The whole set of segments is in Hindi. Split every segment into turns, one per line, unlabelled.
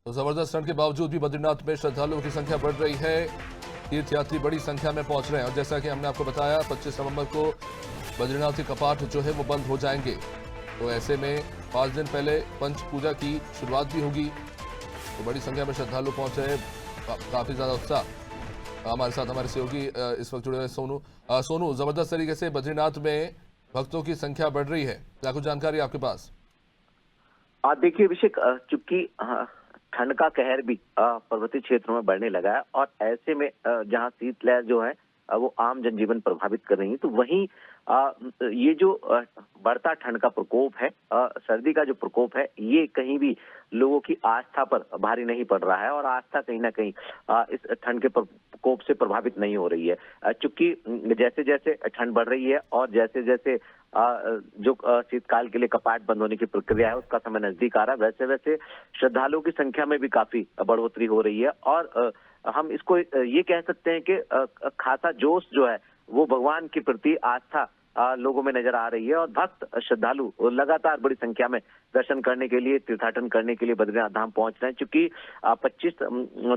तो जबरदस्त ठंड के बावजूद भी बद्रीनाथ में श्रद्धालुओं की संख्या बढ़ रही है। तीर्थयात्री बड़ी संख्या में पहुंच रहे हैं और जैसा कि हमने आपको बताया 25 नवंबर को बद्रीनाथ के कपाट जो है वो बंद हो जाएंगे। तो ऐसे में 5 दिन पहले पंच पूजा की शुरुआत भी होगी। तो बड़ी संख्या में श्रद्धालु पहुंच रहे हैं, काफी ज्यादा उत्साह। हमारे साथ हमारे सहयोगी इस वक्त जुड़े हुए सोनू। सोनू, जबरदस्त तरीके से बद्रीनाथ में भक्तों की संख्या बढ़ रही है, क्या कुछ जानकारी आपके पास?
देखिए अभिषेक, चूंकि ठंड का कहर भी पर्वतीय क्षेत्रों में बढ़ने लगा है और ऐसे में जहां शीतलहर जो है वो आम जनजीवन प्रभावित कर रही है, तो वहीं ये जो बढ़ता ठंड का प्रकोप है, सर्दी का जो प्रकोप है, ये कहीं भी लोगों की आस्था पर भारी नहीं पड़ रहा है और आस्था कहीं ना कहीं इस ठंड के प्रकोप से प्रभावित नहीं हो रही है। चूंकि जैसे जैसे ठंड बढ़ रही है और जैसे जैसे जो शीतकाल के लिए कपाट बंद होने की प्रक्रिया है उसका समय नजदीक आ रहा है, वैसे वैसे श्रद्धालुओं की संख्या में भी काफी बढ़ोतरी हो रही है और हम इसको ये कह सकते हैं कि खासा जोश जो है वो भगवान के प्रति आस्था लोगों में नजर आ रही है और भक्त श्रद्धालु लगातार बड़ी संख्या में दर्शन करने के लिए, तीर्थाटन करने के लिए बद्रीनाथ धाम पहुंच रहे हैं। चूंकि 25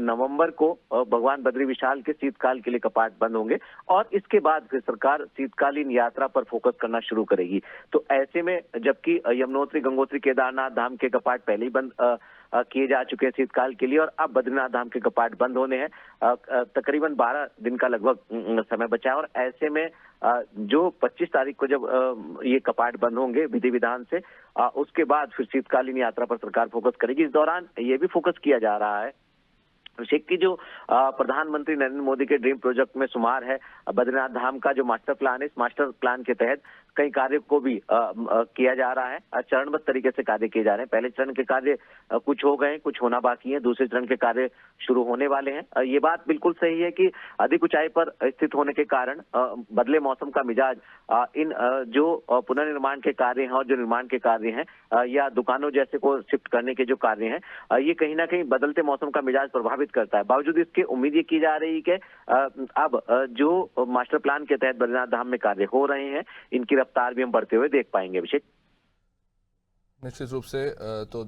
नवंबर को भगवान बद्री विशाल के शीतकाल के लिए कपाट बंद होंगे और इसके बाद फिर सरकार शीतकालीन यात्रा पर फोकस करना शुरू करेगी। तो ऐसे में जबकि यमुनोत्री, गंगोत्री, केदारनाथ धाम के कपाट पहले ही बंद किए जा चुके हैं शीतकाल के लिए और अब बद्रीनाथ धाम के कपाट बंद होने हैं। तकरीबन 12 दिन का लगभग समय बचा है और ऐसे में जो 25 तारीख को जब ये कपाट बंद होंगे विधि विधान से, उसके बाद फिर शीतकालीन यात्रा पर सरकार फोकस करेगी। इस दौरान ये भी फोकस किया जा रहा है अभिषेक की जो प्रधानमंत्री नरेंद्र मोदी के ड्रीम प्रोजेक्ट में शुमार है बद्रीनाथ धाम का जो मास्टर प्लान है, इस मास्टर प्लान के तहत कई कार्य को भी किया जा रहा है। चरणबद्ध तरीके से कार्य किए जा रहे हैं। पहले चरण के कार्य कुछ हो गए, कुछ होना बाकी है, दूसरे चरण के कार्य शुरू होने वाले हैं। ये बात बिल्कुल सही है कि अधिक ऊंचाई पर स्थित होने के कारण बदले मौसम का मिजाज इन जो पुनर्निर्माण के कार्य हैं और जो निर्माण के कार्य हैं या दुकानों जैसे को शिफ्ट करने के जो कार्य हैं, ये कहीं ना कहीं बदलते मौसम का मिजाज प्रभावित करता है। बावजूद इसके उम्मीद ये की जा रही है कि अब जो मास्टर प्लान के तहत बद्रीनाथ धाम में कार्य हो रहे हैं, इनकी रफ्तार भी हम बढ़ते हुए देख पाएंगे अभिषेक।
निश्चित रूप से तो